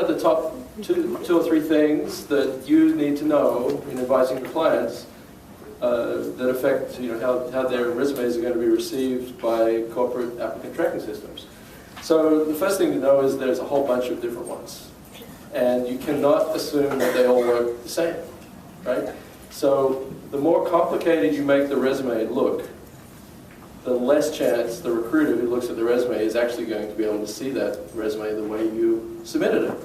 What are the top two or three things that you need to know in advising your clients that affect how their resumes are going to be received by corporate applicant tracking systems? So the first thing to know is there's a whole bunch of different ones. And you cannot assume that they all work the same, right? So the more complicated you make the resume look, the less chance the recruiter who looks at the resume is actually going to be able to see that resume the way you submitted it.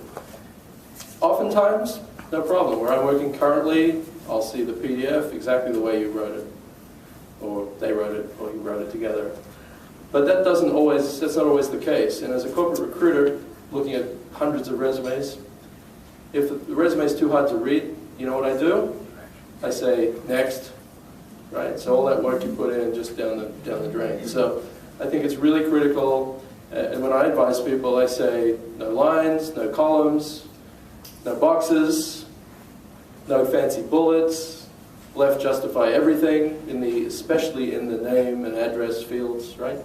Oftentimes, no problem. Where I'm working currently, I'll see the PDF exactly the way you wrote it, or they wrote it, or you wrote it together. But that's not always the case. And as a corporate recruiter, looking at hundreds of resumes, if the resume is too hard to read, you know what I do? I say, next, right? So all that work you put in just down the drain. So I think it's really critical, and when I advise people, I say, no lines, no columns, no boxes, no fancy bullets, left justify everything, especially in the name and address fields, right?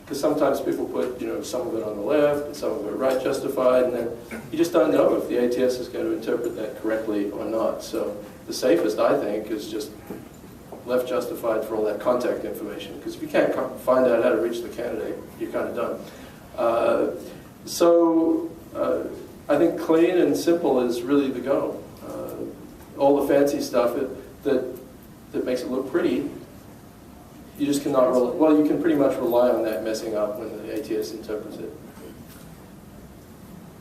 Because sometimes people put, some of it on the left and some of it right justified, and then you just don't know if the ATS is going to interpret that correctly or not. So the safest, I think, is just left justified for all that contact information. Because if you can't find out how to reach the candidate, you're kind of done. I think clean and simple is really the go. All the fancy stuff that makes it look pretty, you just cannot, you can pretty much rely on that messing up when the ATS interprets it.